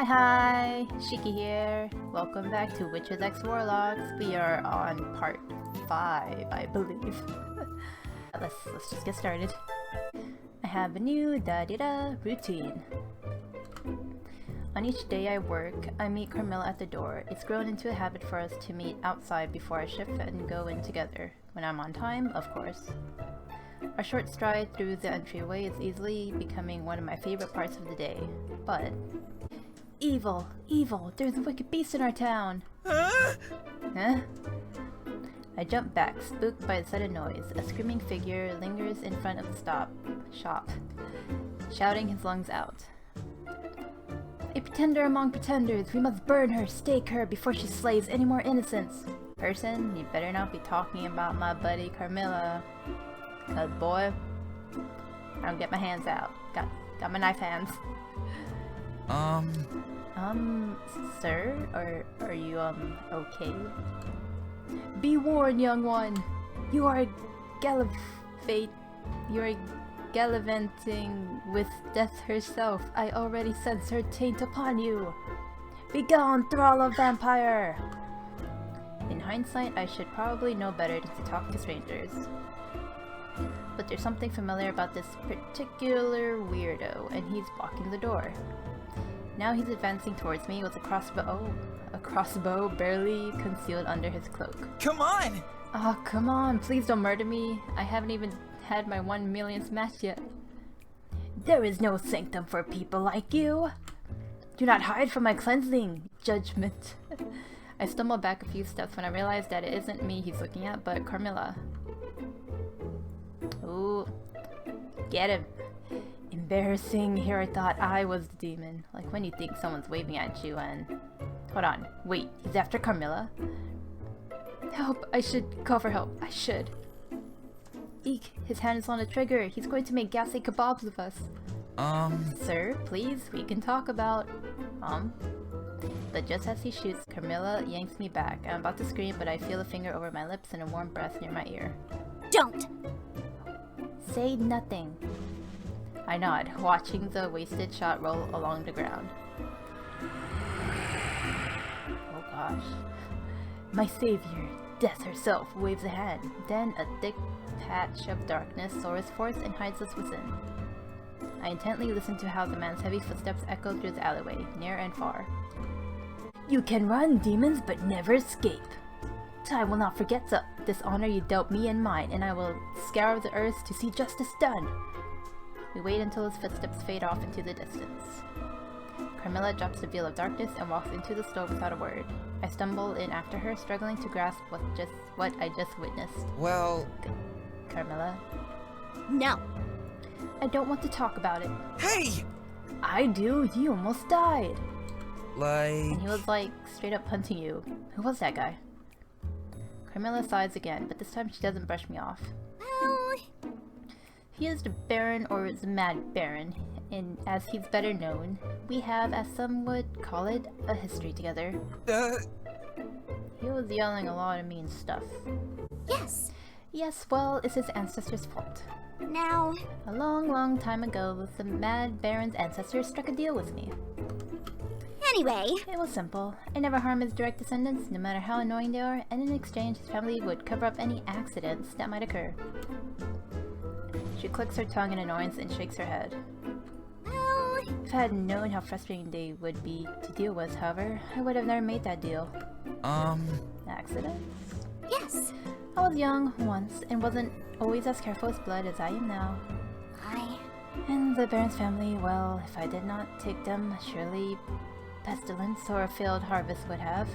Hi, Shiki here. Welcome back to Witches x Warlocks. We are on part 5, I believe. let's just get started. I have a new da-da-da routine. On each day I work, I meet Carmilla at the door. It's grown into a habit for us to meet outside before I shift and go in together. When I'm on time, of course. Our short stride through the entryway is easily becoming one of my favorite parts of the day. But... Evil! Evil! There's a wicked beast in our town! Huh? I jump back, spooked by the sudden noise. A screaming figure lingers in front of the shop, shouting his lungs out. A pretender among pretenders! We must burn her, stake her, before she slays any more innocents! Person, you better not be talking about my buddy Carmilla. 'Cause boy, I don't get my hands out. Got my knife hands. Sir? Are you, okay? Be warned, young one! You are gallivanting with death herself. I already sense her taint upon you! Begone, thrall of vampire! In hindsight, I should probably know better than to talk to strangers. But there's something familiar about this particular weirdo, and he's blocking the door. Now he's advancing towards me with a crossbow barely concealed under his cloak. Come on! Oh, come on, please don't murder me. I haven't even had my 1 millionth match yet. There is no sanctum for people like you! Do not hide from my cleansing judgment. I stumble back a few steps when I realize that it isn't me he's looking at, but Carmilla. Ooh, get him. Embarrassing, here I thought I was the demon. Like when you think someone's waving at you and... Hold on, wait, he's after Carmilla? Help, I should call for help, I should. Eek, his hand is on the trigger, he's going to make ghastly kebabs of us. Sir, please, we can talk about... But just as he shoots, Carmilla yanks me back. I'm about to scream, but I feel a finger over my lips and a warm breath near my ear. Don't! Say nothing. I nod, watching the wasted shot roll along the ground. Oh gosh. My savior, death herself, waves a hand. Then a thick patch of darkness soars forth and hides us within. I intently listen to how the man's heavy footsteps echo through the alleyway, near and far. You can run, demons, but never escape. Time will not forget the dishonor you dealt me and mine, and I will scour the earth to see justice done. We wait until his footsteps fade off into the distance. Carmilla drops the veil of darkness and walks into the store without a word. I stumble in after her, struggling to grasp what I just witnessed. Well... Carmilla? No. I don't want to talk about it. Hey! I do, you almost died. And he was like, straight up punting you. Who was that guy? Carmilla sighs again, but this time she doesn't brush me off. Well... He is the Baron, or the Mad Baron, and as he's better known, we have, as some would call it, a history together. He was yelling a lot of mean stuff. Yes. Yes, well, it's his ancestors' fault. Now... A long, long time ago, the Mad Baron's ancestors struck a deal with me. Anyway... It was simple. I never harm his direct descendants, no matter how annoying they are, and in exchange his family would cover up any accidents that might occur. She clicks her tongue in annoyance and shakes her head. Well... If I had known how frustrating they would be to deal with, however, I would have never made that deal. Accidents? Yes. I was young once, and wasn't always as careful with blood as I am now. And the Baron's family, well, if I did not take them, surely pestilence or a failed harvest would have.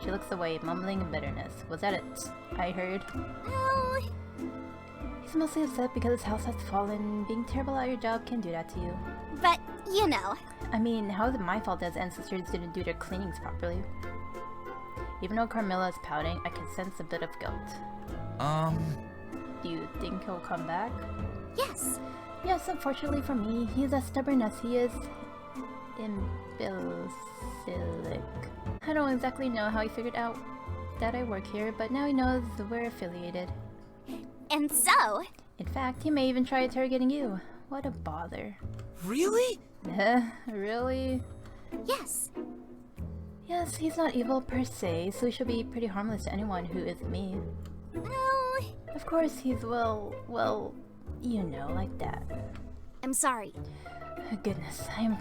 She looks away, mumbling in bitterness. Was that it? I heard. Well... He's mostly upset because his house has fallen. Being terrible at your job can do that to you. But, you know... I mean, how is it my fault that his ancestors didn't do their cleanings properly? Even though Carmilla is pouting, I can sense a bit of guilt. Do you think he'll come back? Yes. Yes, unfortunately for me, he's as stubborn as he is imbecilic. I don't exactly know how he figured out that I work here, but now he knows we're affiliated. And so... In fact, he may even try interrogating you. What a bother. Really? Really? Yes. Yes, he's not evil per se, so he should be pretty harmless to anyone who isn't me. Oh, Of course, he's well, you know, like that. I'm sorry. Goodness, I am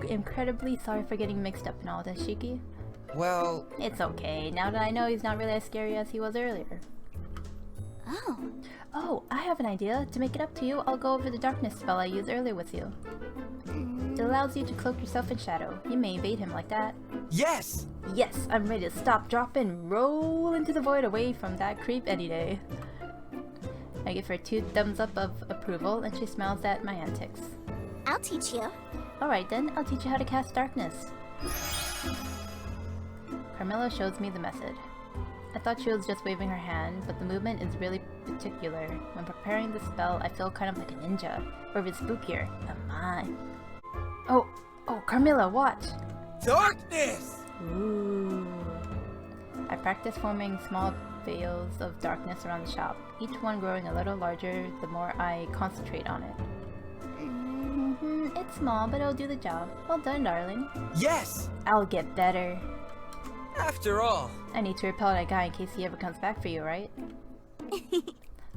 incredibly sorry for getting mixed up in all this, Shiki. Well, It's okay, now that I know he's not really as scary as he was earlier. Oh. Oh, I have an idea. To make it up to you, I'll go over the darkness spell I used earlier with you. It allows you to cloak yourself in shadow. You may evade him like that. yes! Yes, I'm ready to stop, drop, and roll into the void away from that creep any day. I give her 2 thumbs up of approval, and she smiles at my antics. I'll teach you. Alright then, I'll teach you how to cast darkness. Carmilla shows me the method. I thought she was just waving her hand, but the movement is really particular. When preparing the spell, I feel kind of like a ninja, or if it's spookier, a mime. Oh, Carmilla, watch! Darkness! Ooh. I practice forming small veils of darkness around the shop, each one growing a little larger the more I concentrate on it. It's small, but it'll do the job. Well done, darling. Yes! I'll get better. After all. I need to repel that guy in case he ever comes back for you, right?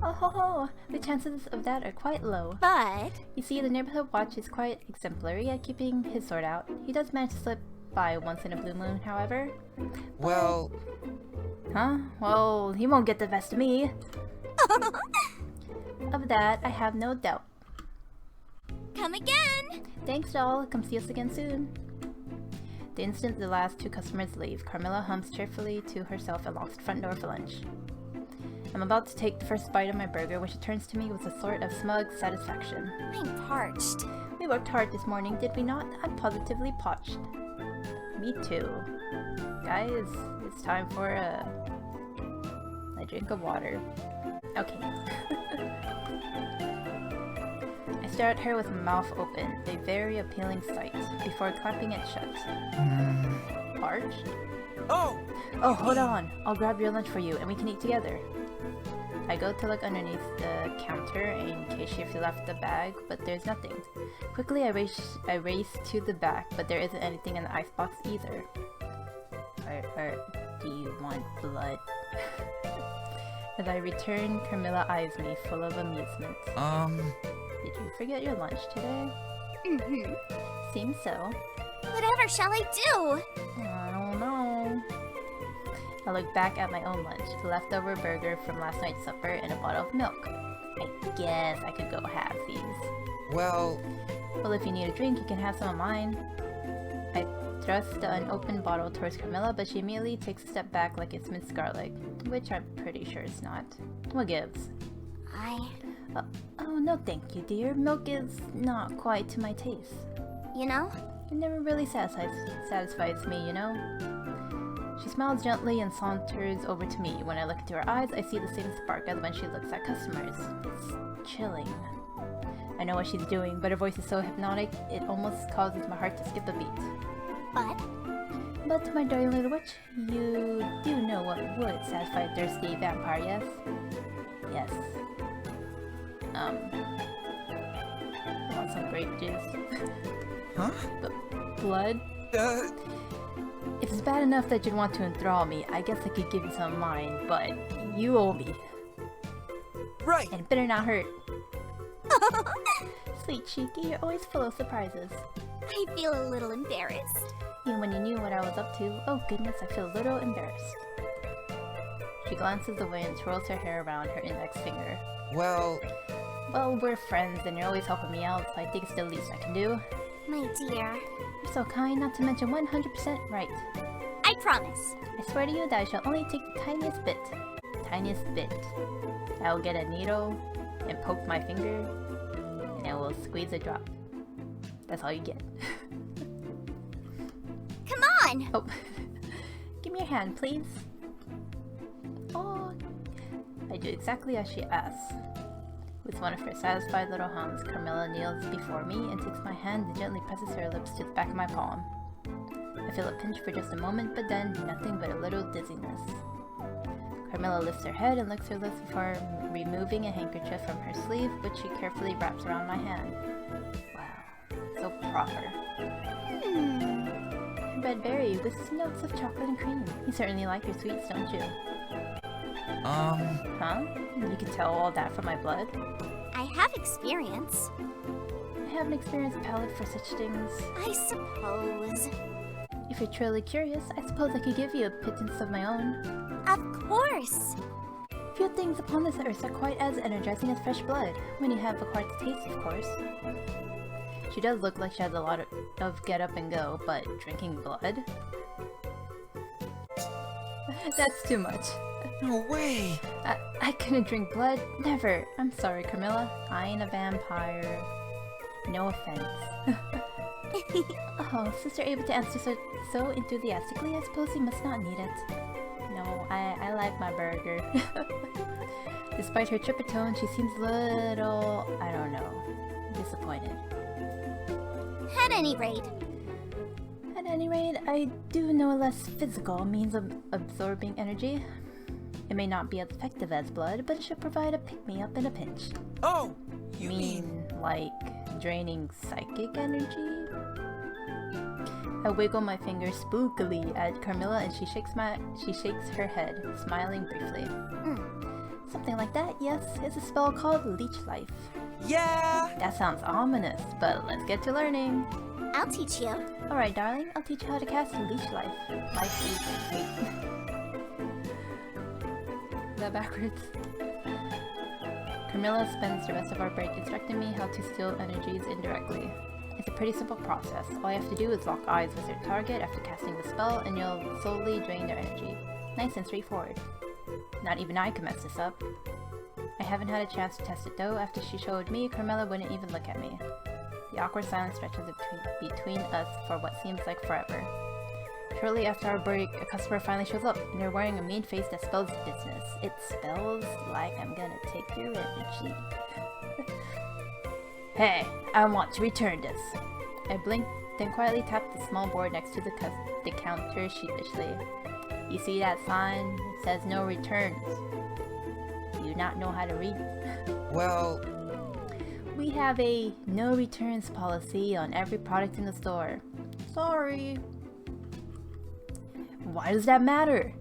Oh ho ho! The chances of that are quite low. But You see, the neighborhood watch is quite exemplary at keeping his sword out. He does manage to slip by once in a blue moon, however. Well, Huh? Well, he won't get the best of me. Of that, I have no doubt. come again. Thanks, doll. Come see us again soon. The instant the last 2 customers leave, Carmilla hums cheerfully to herself and locks the front door for lunch. I'm about to take the first bite of my burger when she turns to me with a sort of smug satisfaction. I'm parched. We worked hard this morning, did we not? I'm positively parched. Me too. Guys, it's time for a drink of water. Okay. I stare at her with my mouth open, a very appealing sight, before clapping it shut. Parched? oh! Oh, hold on. I'll grab your lunch for you and we can eat together. I go to look underneath the counter in case she left the bag, but there's nothing. Quickly, I race to the back, but there isn't anything in the icebox either. Do you want blood? As I return, Carmilla eyes me, full of amusement. Did you forget your lunch today? Mm-hmm. Seems so. Whatever shall I do? I don't know. I look back at my own lunch, the leftover burger from last night's supper and a bottle of milk. I guess I could go have these. Well, Well, if you need a drink, you can have some of mine. I thrust the unopened bottle towards Carmilla, but she immediately takes a step back like it's minced garlic, which I'm pretty sure it's not. What gives? Oh, no thank you, dear. Milk is not quite to my taste. You know? It never really satisfies me, you know? She smiles gently and saunters over to me. When I look into her eyes, I see the same spark as when she looks at customers. It's chilling. I know what she's doing, but her voice is so hypnotic, it almost causes my heart to skip a beat. But my darling little witch, you do know what would satisfy a thirsty vampire, yes? Yes. I want some grape juice. huh? Blood? If it's bad enough that you'd want to enthrall me, I guess I could give you some of mine, but you owe me. Right! And it better not hurt. Sweet Cheeky, you're always full of surprises. I feel a little embarrassed. Even when you knew what I was up to, oh goodness, I feel a little embarrassed. She glances away and twirls her hair around her index finger. Well, we're friends and you're always helping me out, so I think it's the least I can do. My dear. You're so kind, not to mention 100% right. I promise. I swear to you that I shall only take the tiniest bit. Tiniest bit. I will get a needle and poke my finger, and I will squeeze a drop. That's all you get. Come on! Oh, give me your hand, please. Oh, I do exactly as she asks. With one of her satisfied little hums, Carmilla kneels before me and takes my hand and gently presses her lips to the back of my palm. I feel a pinch for just a moment, but then nothing but a little dizziness. Carmilla lifts her head and licks her lips before removing a handkerchief from her sleeve, which she carefully wraps around my hand. Wow, so proper. red berry with notes of chocolate and cream. You certainly like your sweets, don't you? Huh? You can tell all that from my blood? I have experience. I have an experienced palate for such things. I suppose. If you're truly curious, I suppose I could give you a pittance of my own. Of course. Few things upon this earth are quite as energizing as fresh blood, when you have acquired the taste, of course. She does look like she has a lot of get up and go, but drinking blood? That's too much. No way! I couldn't drink blood. Never. I'm sorry, Carmilla. I ain't a vampire. No offense. Oh, since you're able to answer so enthusiastically, I suppose you must not need it. No, I like my burger. Despite her chipper tone, she seems a little, I don't know, disappointed. At any rate. At any rate, I do know a less physical means of absorbing energy. It may not be as effective as blood, but it should provide a pick-me-up in a pinch. Oh! You mean... like draining psychic energy? I wiggle my fingers spookily at Carmilla and she shakes her head, smiling briefly. Something like that, yes. It's a spell called Leech Life. Yeah! That sounds ominous, but let's get to learning. I'll teach you. Alright, darling. I'll teach you how to cast Leech Life. Wait. Is that backwards? Carmilla spends the rest of our break instructing me how to steal energies indirectly. It's a pretty simple process. All you have to do is lock eyes with your target after casting the spell and you'll slowly drain their energy. Nice and straightforward. Not even I can mess this up. I haven't had a chance to test it though. After she showed me, Carmilla wouldn't even look at me. The awkward silence stretches between us for what seems like forever. Shortly after our break, a customer finally shows up, and they're wearing a mean face that spells business. It spells like I'm gonna take your energy. Hey, I want to return this. I blinked, then quietly tapped the small board next to the counter sheepishly. You see that sign? It says no returns. Do you not know how to read? Well... We have a no returns policy on every product in the store. Sorry. Why does that matter?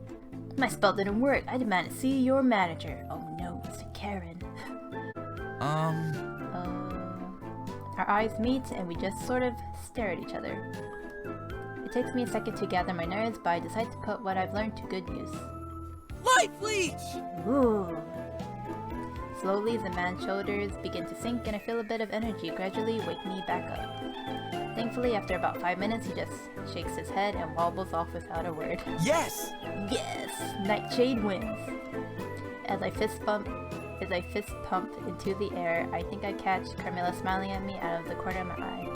My spell didn't work. I demand to see your manager. Oh no, Mr. Karen. Our eyes meet and we just sort of stare at each other. It takes me a second to gather my nerves, but I decide to put what I've learned to good use. Life Leech! Ooh. Slowly, the man's shoulders begin to sink and I feel a bit of energy gradually wake me back up. Thankfully, after about 5 minutes, he just shakes his head and wobbles off without a word. Yes! Yes! Nightshade wins! As I fist pump into the air, I think I catch Carmilla smiling at me out of the corner of my eye.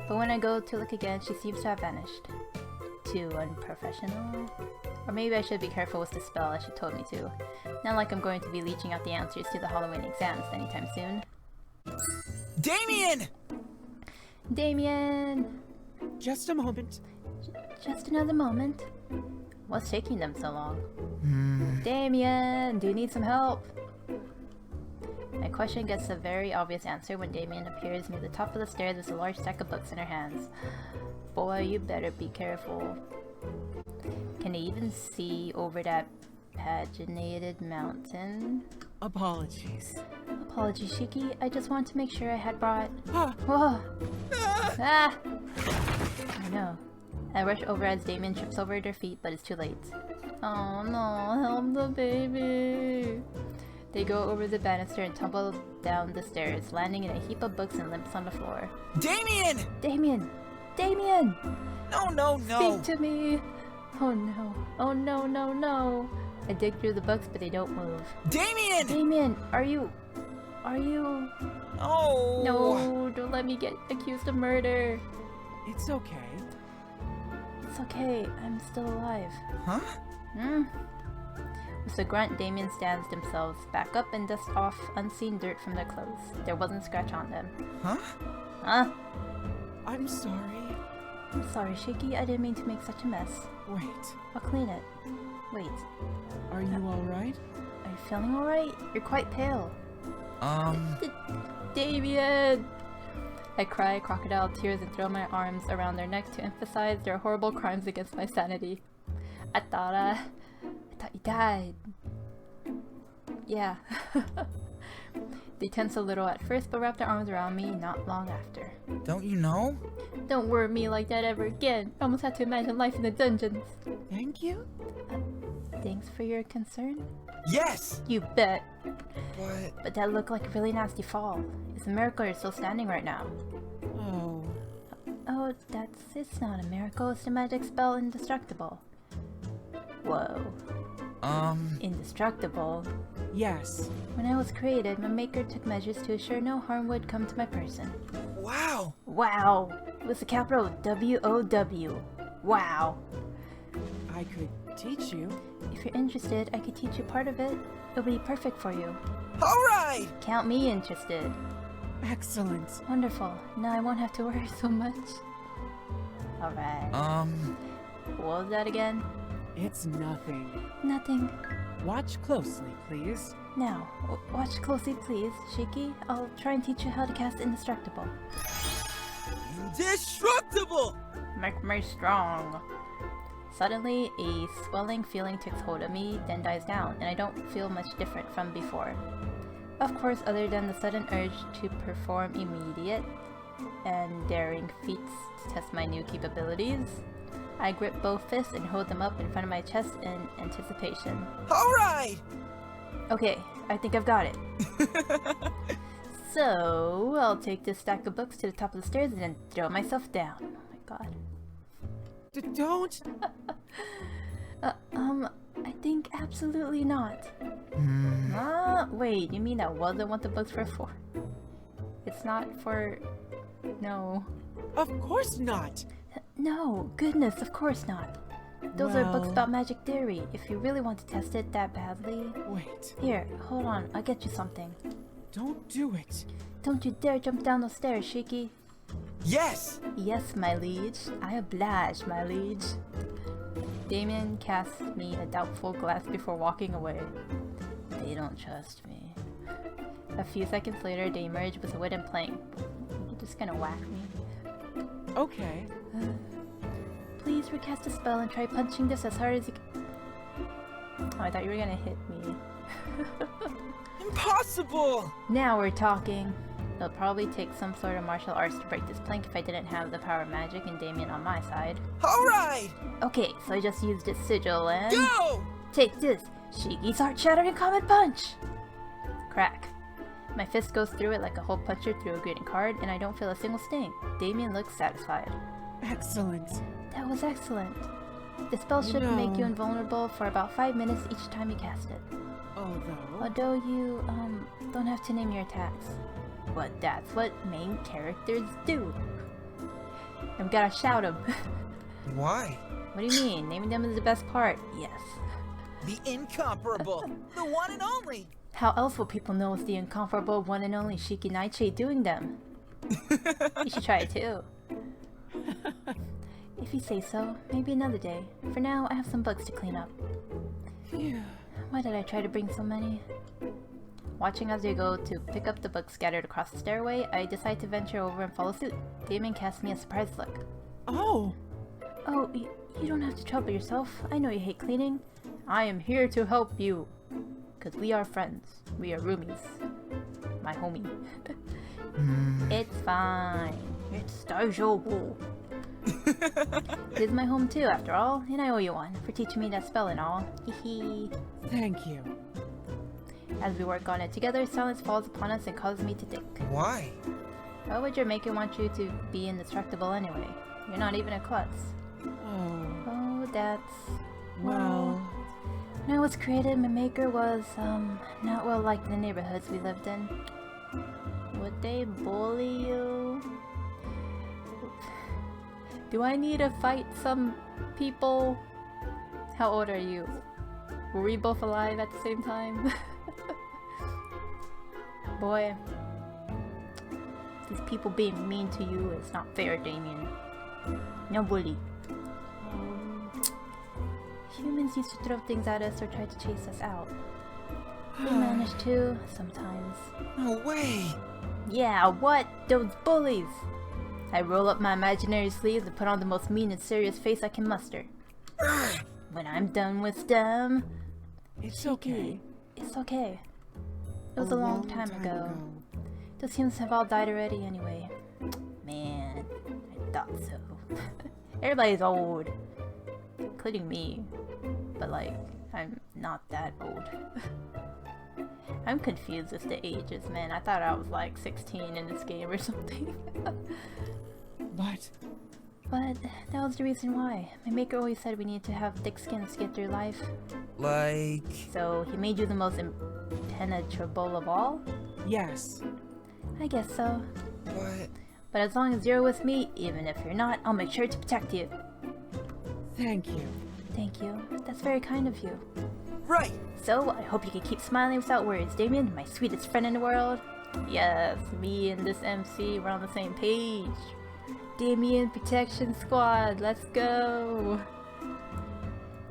But when I go to look again, she seems to have vanished. Too unprofessional? Or maybe I should be careful with the spell as she told me to. Not like I'm going to be leeching out the answers to the Halloween exams anytime soon. Damien! Damien! Just a moment. Just another moment. What's taking them so long? Damien! Do you need some help? My question gets a very obvious answer when Damien appears near the top of the stairs with a large stack of books in her hands. Boy, you better be careful. Can you even see over that paginated mountain? Apologies. Apologies, Shiki. I just wanted to make sure I had brought... Ah. Whoa! Ah! I know. I rush over as Damien trips over their feet, but it's too late. Oh no, help the baby! They go over the banister and tumble down the stairs, landing in a heap of books and limps on the floor. Damien! Damien! Damien! No! Speak to me! Oh no. Oh no, no, no! I dig through the books, but they don't move. Damien! Damien, are you... Oh! No, don't let me get accused of murder. It's okay. It's okay, I'm still alive. Huh? With a grunt, Damien stands themselves back up and dusts off unseen dirt from their clothes. There wasn't a scratch on them. Huh? Huh? I'm sorry. I'm sorry, Shiki. I didn't mean to make such a mess. Wait. I'll clean it. Wait. Are you alright? Are you feeling alright? You're quite pale. Um... Damien! I cry crocodile tears and throw my arms around their neck to emphasize their horrible crimes against my sanity. I thought you died. Yeah. They tense a little at first, but wrap their arms around me not long after. Don't you know? Don't worry me like that ever again. I almost had to imagine life in the dungeons. Thank you? Thanks for your concern. Yes! You bet. But But that looked like a really nasty fall. It's a miracle you're still standing right now. Oh. Oh, it's not a miracle. It's a magic spell, indestructible. Whoa. Indestructible? Yes. When I was created, my maker took measures to assure no harm would come to my person. wow! Wow! With the capital W-O-W. Wow! I could teach you. If you're interested, I could teach you part of it. It'll be perfect for you. Alright! Count me interested. Excellent. Wonderful. Now I won't have to worry so much. Alright. What was that again? It's nothing. Nothing. Watch closely, please. Now, watch closely please, Shiki. I'll try and teach you how to cast Indestructible. Indestructible! Make me strong. Suddenly, a swelling feeling takes hold of me, then dies down, and I don't feel much different from before. Of course, other than the sudden urge to perform immediate and daring feats to test my new capabilities, I grip both fists and hold them up in front of my chest in anticipation. Alright! Okay, I think I've got it. So, I'll take this stack of books to the top of the stairs and then throw myself down. Oh my god. Don't! I think absolutely not. Wait, you mean that wasn't what the books were for? It's not for... No. Of course not! No, goodness, of course not. Those are books Well- about magic theory, if you really want to test it that badly. Wait. Here, hold on, I'll get you something. Don't do it. Don't you dare jump down those stairs, Shiki. Yes! Yes, my liege. I oblige, my liege. Damien casts me a doubtful glance before walking away. They don't trust me. A few seconds later, they emerge with a wooden plank. You're just gonna whack me. Okay. Please recast a spell and try punching this as hard as you can. Oh, I thought you were gonna hit me. Impossible! Now we're talking. It'll probably take some sort of martial arts to break this plank if I didn't have the power of magic and Damien on my side. Alright! Okay, so I just used its sigil and... Go! Take this! Shiki's heart-shattering comet punch! Crack. My fist goes through it like a hole puncher through a greeting card, and I don't feel a single sting. Damien looks satisfied. Excellent. That was excellent. The spell should make you invulnerable for about 5 minutes each time you cast it. Although you, don't have to name your attacks. But that's what main characters do. I'm gonna shout them. Why? What do you mean? Naming them is the best part. Yes. The incomparable! The one and only! How else will people know it's the incomparable one and only Shiki Nightshade doing them? You should try it too. If you say so, maybe another day. For now, I have some bugs to clean up. Phew. Why did I try to bring so many? Watching as they go to pick up the books scattered across the stairway, I decide to venture over and follow suit. Damien casts me a surprised look. Oh! Oh, you don't have to trouble yourself. I know you hate cleaning. I am here to help you. Because we are friends. We are roomies. My homie. It's fine. It's daijoubu. It is my home too, after all, and I owe you one for teaching me that spell and all. Hehe. Thank you. As we work on it together, silence falls upon us and causes me to think. Why? Why would your maker want you to be indestructible anyway? You're not even a klutz. Oh. Oh, that's... Well... When I was created, my maker was, not well liked in the neighborhoods we lived in. Would they bully you? Do I need to fight some people? How old are you? Were we both alive at the same time? Boy, these people being mean to you is not fair, Damien. No bully. Humans used to throw things at us or try to chase us out. We managed to, sometimes. No way! Yeah, what? Those bullies! I roll up my imaginary sleeves and put on the most mean and serious face I can muster. When I'm done with them... It's okay. It's okay. It was a long time ago. Those humans have all died already anyway. Man, I thought so. Everybody's old. Including me. But like, I'm not that old. I'm confused with the ages, man. I thought I was like 16 in this game or something. But But that was the reason why. My maker always said we need to have thick skins to get through life. Like... So he made you the most impenetrable of all? yes. I guess so. What? But as long as you're with me, even if you're not, I'll make sure to protect you. Thank you. Thank you. That's very kind of you. Right! So, I hope you can keep smiling without worries, Damien, my sweetest friend in the world. Yes, me and this MC, we're on the same page. Damien Protection Squad, let's go!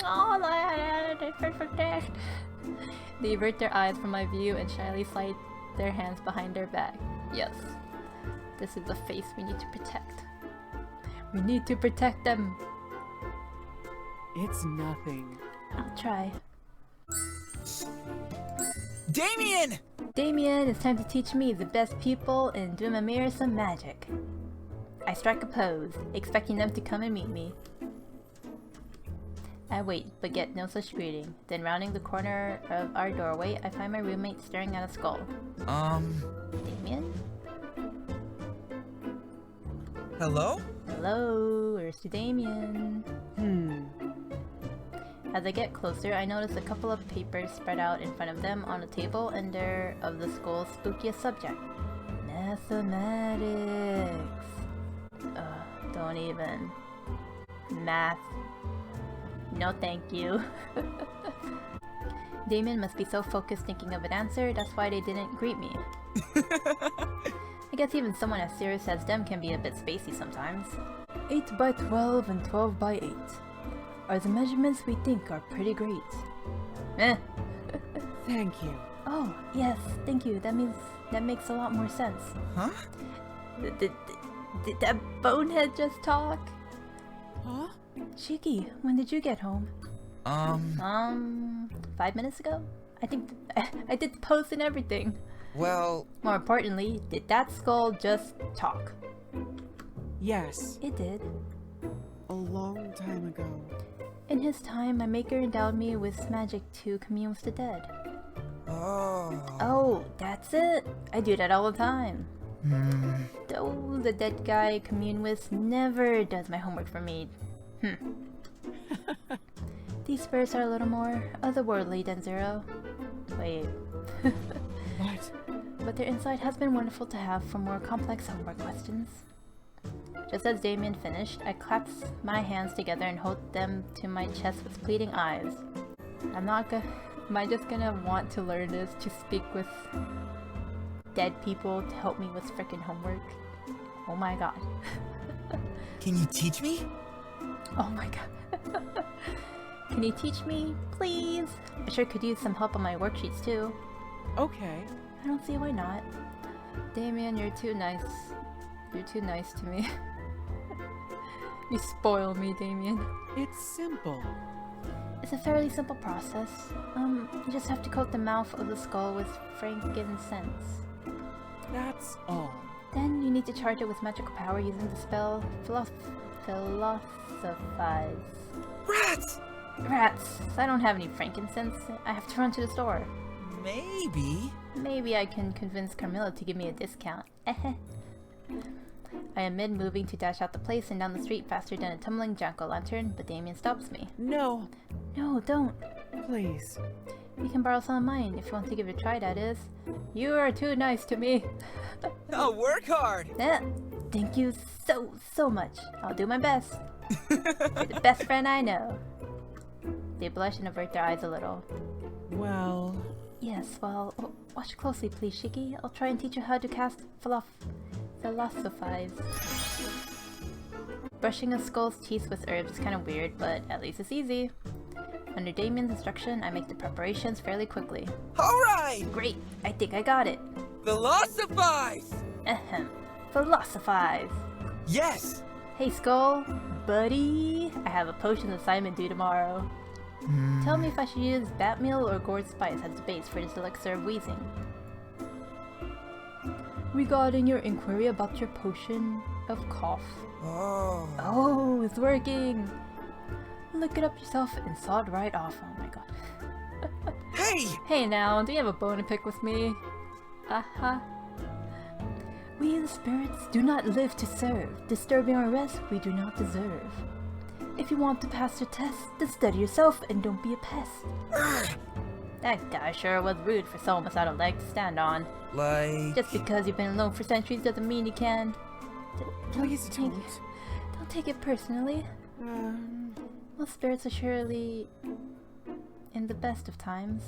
Oh, protect! They avert their eyes from my view and shyly slide their hands behind their back. Yes, this is the face we need to protect. We need to protect them! It's nothing. I'll try. Damien! Damien, it's time to teach me, the best pupil, and do my mirror some magic. I strike a pose, expecting them to come and meet me. I wait, but get no such greeting. Then rounding the corner of our doorway, I find my roommate staring at a skull. Damien? Hello? Hello, where's to Damien? As I get closer, I notice a couple of papers spread out in front of them on a table, and they're of the school's spookiest subject. Mathematics. Don't even. Math. No thank you. Damien must be so focused thinking of an answer, that's why they didn't greet me. I guess even someone as serious as them can be a bit spacey sometimes. 8 by 12 and 12 by 8. Are the measurements we think are pretty great. Eh. Thank you. Oh, yes, thank you. That makes a lot more sense. Huh? Did that bonehead just talk? Huh? Shiki, when did you get home? 5 minutes ago? I think I did the post and everything. Well... More importantly, did that skull just talk? Yes. It did. A long time ago. In his time, my maker endowed me with magic to commune with the dead. Oh, that's it? I do that all the time. Though the dead guy I commune with never does my homework for me. These spirits are a little more otherworldly than Zero. Wait. What? But their insight has been wonderful to have for more complex homework questions. Just as Damien finished, I clasped my hands together and held them to my chest with pleading eyes. Am I just gonna want to learn this to speak with dead people to help me with frickin' homework? Oh my god. Can you teach me? Oh my god. Can you teach me, please? I sure could use some help on my worksheets too. Okay. I don't see why not. Damien, you're too nice. You're too nice to me. You spoil me, Damien. It's simple. It's a fairly simple process. You just have to coat the mouth of the skull with frankincense. That's all. Then you need to charge it with magical power using the spell Philosophize. Rats! Rats! I don't have any frankincense. I have to run to the store. Maybe. Maybe I can convince Carmilla to give me a discount. I am mid-moving to dash out the place and down the street faster than a tumbling jack-o'-lantern, but Damien stops me. No. No, don't. Please. You can borrow some of mine if you want to give it a try, that is. You are too nice to me. I'll work hard! Thank you so much. I'll do my best. You're the best friend I know. They blush and avert their eyes a little. Well... Yes, well, watch closely please, Shiki. I'll try and teach you how to cast Philosophize. Brushing a skull's teeth with herbs is kind of weird, but at least it's easy. Under Damien's instruction, I make the preparations fairly quickly. Alright! Great! I think I got it! Philosophize! Ahem. Philosophize. Yes! Hey, Skull. Buddy. I have a potion assignment due tomorrow. Tell me if I should use bat meal or gourd spice as the base for this elixir of wheezing. Regarding your inquiry about your potion of cough. Oh. Oh, it's working! Look it up yourself and sawed right off. Oh my god. Hey! Hey now, do you have a bone to pick with me? We the spirits do not live to serve. Disturbing our rest we do not deserve. If you want to pass your test, then study yourself and don't be a pest. That guy sure was rude for someone without a leg to stand on. Like... Just because you've been alone for centuries doesn't mean you can. Please don't. Don't take it personally. Well, spirits are surely in the best of times.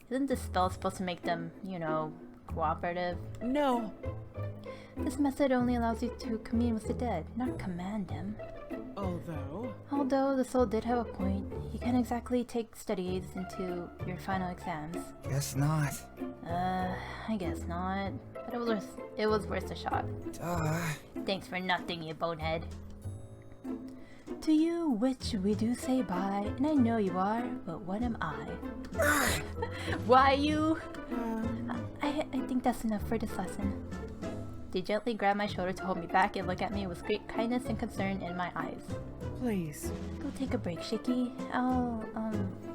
Isn't this spell supposed to make them, you know, cooperative? No. This method only allows you to commune with the dead, not command them. Although the soul did have a point, you can't exactly take study aids into your final exams. Guess not. I guess not. But it was worth a shot. Thanks for nothing, you bonehead. To you, which we do say bye, and I know you are, but what am I? Why you? I think that's enough for this lesson. They gently grabbed my shoulder to hold me back and look at me with great kindness and concern in my eyes. Please. Go take a break, Shiki. I'll,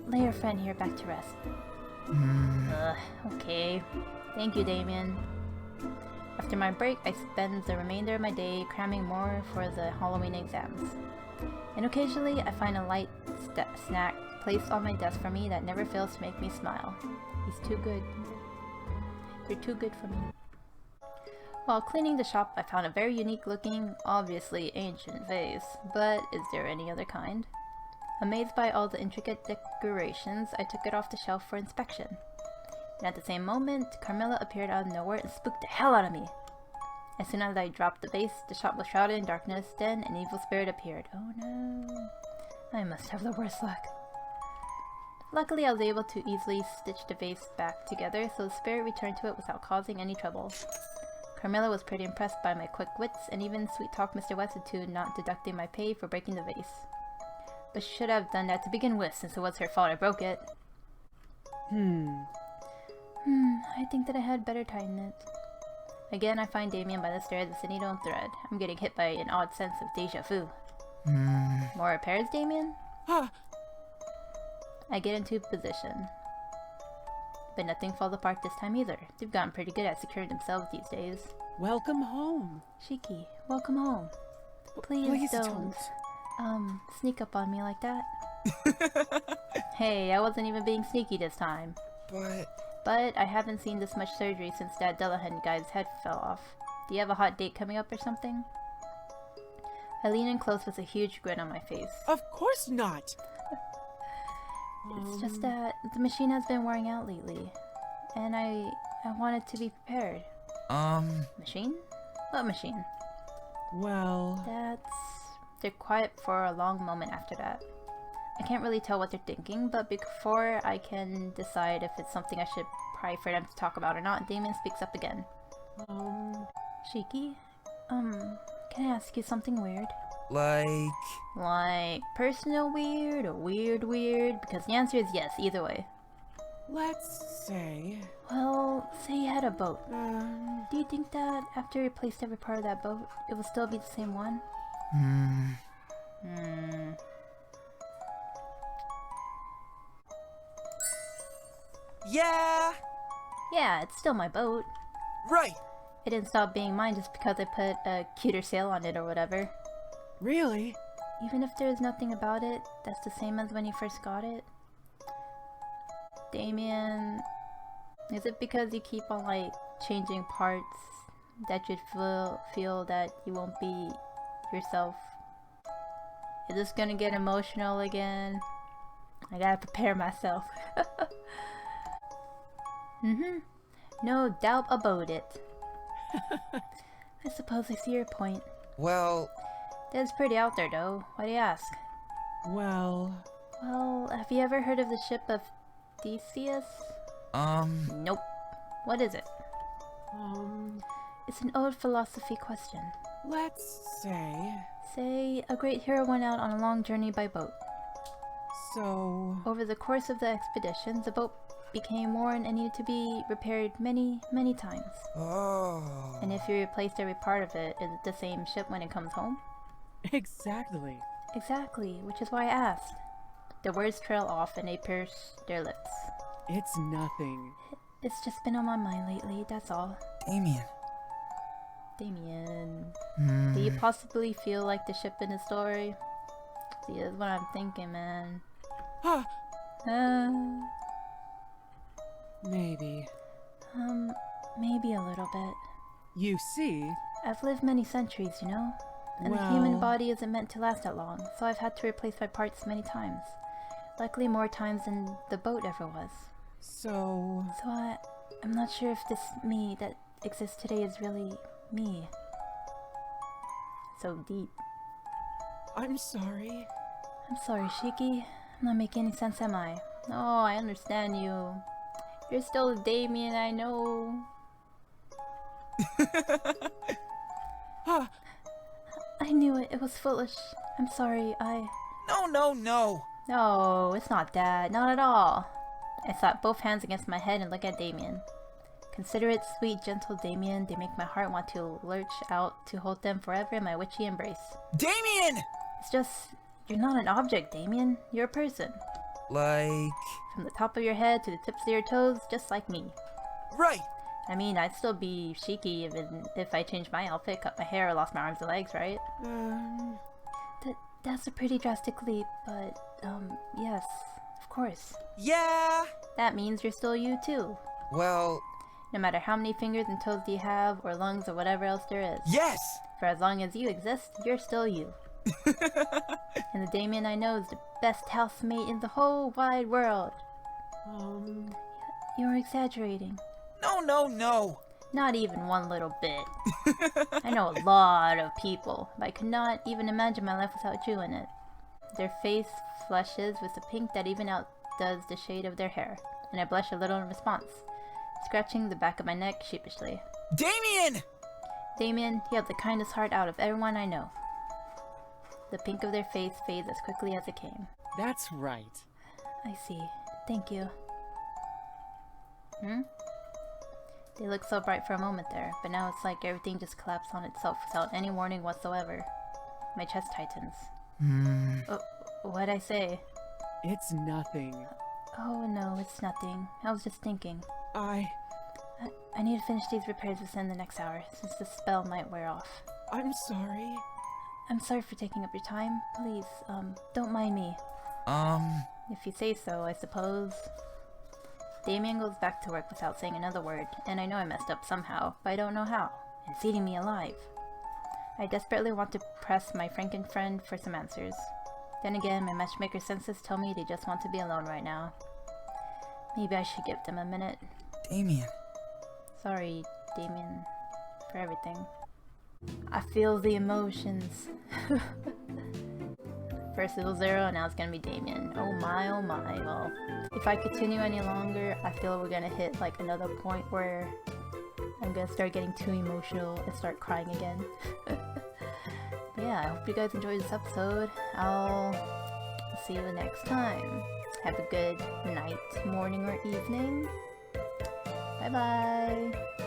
lay your friend here back to rest. Okay. Thank you, Damien. After my break, I spend the remainder of my day cramming more for the Halloween exams. And occasionally, I find a light snack placed on my desk for me that never fails to make me smile. He's too good. You're too good for me. While cleaning the shop, I found a very unique looking, obviously ancient vase, but is there any other kind? Amazed by all the intricate decorations, I took it off the shelf for inspection. And at the same moment, Carmilla appeared out of nowhere and spooked the hell out of me. As soon as I dropped the vase, the shop was shrouded in darkness, then an evil spirit appeared. Oh no. I must have the worst luck. Luckily, I was able to easily stitch the vase back together, so the spirit returned to it without causing any trouble. Carmilla was pretty impressed by my quick wits and even sweet-talked Mr. West into not deducting my pay for breaking the vase. But she should have done that to begin with, since it was her fault I broke it. I think that I had better tighten it. Again, I find Damien by the stairs with a needle and thread. I'm getting hit by an odd sense of deja vu. More repairs, Damien? I get into position. But nothing falls apart this time either. They've gotten pretty good at securing themselves these days. Welcome home. Shiki, welcome home. Please don't sneak up on me like that. Hey, I wasn't even being sneaky this time. But I haven't seen this much surgery since that Delahan guy's head fell off. Do you have a hot date coming up or something? I lean in close with a huge grin on my face. Of course not. It's just that the machine has been wearing out lately, and I wanted to be prepared. Machine? What machine? Well... They're quiet for a long moment after that. I can't really tell what they're thinking, but before I can decide if it's something I should pry for them to talk about or not, Damien speaks up again. Shiki? Can I ask you something weird? Like personal weird or weird? Because the answer is yes, either way. Let's say... Well, say you had a boat. Do you think that after you replaced every part of that boat, it will still be the same one? Yeah! Yeah, it's still my boat. Right! It didn't stop being mine just because I put a cuter sail on it or whatever. Really? Even if there's nothing about it, that's the same as when you first got it? Damien, is it because you keep on like changing parts that you'd feel that you won't be yourself? Is this gonna get emotional again? I gotta prepare myself. No doubt about it. I suppose I see your point. Well... That's pretty out there though. Why do you ask? Well, have you ever heard of the ship of Theseus? Um... Nope. What is it? It's an old philosophy question. let's say. Say, a great hero went out on a long journey by boat. So, Over the course of the expedition, the boat became worn and needed to be repaired many, many times. Oh. And if you replaced every part of it, is it the same ship when it comes home? exactly. Exactly, which is why I asked. The words trail off and they pierce their lips. It's nothing. It's just been on my mind lately, that's all. Damien. Damien. Hmm. Do you possibly feel like the ship in the story? See, that's what I'm thinking, man. Ah, Uh, maybe. maybe a little bit. You see, I've lived many centuries, you know? And the human Well- body isn't meant to last that long, so I've had to replace my parts many times. Likely more times than the boat ever was. so. So I'm not sure if this me that exists today is really me. So deep. I'm sorry. I'm sorry, Shiki. I'm not making any sense, am I? Oh, I understand you. You're still the Damien I know. Ah, I knew it. It was foolish. I'm sorry. No, no, no. No, it's not that. Not at all. I slap both hands against my head and look at Damien. Considerate, sweet, gentle Damien, they make my heart want to lurch out to hold them forever in my witchy embrace. Damien! It's just, you're not an object, Damien. You're a person. Like... From the top of your head to the tips of your toes, just like me. Right. I mean, I'd still be Shiki even if I changed my outfit, cut my hair, or lost my arms and legs, right? That's a pretty drastic leap, but, yes, of course. Yeah. That means you're still you too. Well, No matter how many fingers and toes you have, or lungs, or whatever else there is. yes. For as long as you exist, you're still you. And the Damien I know is the best housemate in the whole wide world. You're exaggerating. No, no, no. Not even one little bit. I know a lot of people, but I could not even imagine my life without you in it. Their face flushes with a pink that even outdoes the shade of their hair, and I blush a little in response, scratching the back of my neck sheepishly. Damien! Damien, you have the kindest heart out of everyone I know. The pink of their face fades as quickly as it came. That's right. I see. Thank you. They look so bright for a moment there, but now it's like everything just collapsed on itself without any warning whatsoever. My chest tightens. What'd I say? It's nothing. Oh no, it's nothing. I was just thinking. I I need to finish these repairs within the next hour, since the spell might wear off. I'm sorry. I'm sorry for taking up your time. Please, don't mind me. If you say so, I suppose. Damien goes back to work without saying another word, and I know I messed up somehow, but I don't know how. It's eating me alive. I desperately want to press my Franken friend for some answers. Then again, my matchmaker senses tell me they just want to be alone right now. Maybe I should give them a minute. Damien. Sorry, Damien, for everything. I feel the emotions. First it was Zero, now it's gonna be Damien. Oh my, oh my. Well, if I continue any longer, I feel we're gonna hit like another point where I'm gonna start getting too emotional and start crying again. But yeah, I hope you guys enjoyed this episode. I'll see you next time. Have a good night, morning, or evening. Bye bye.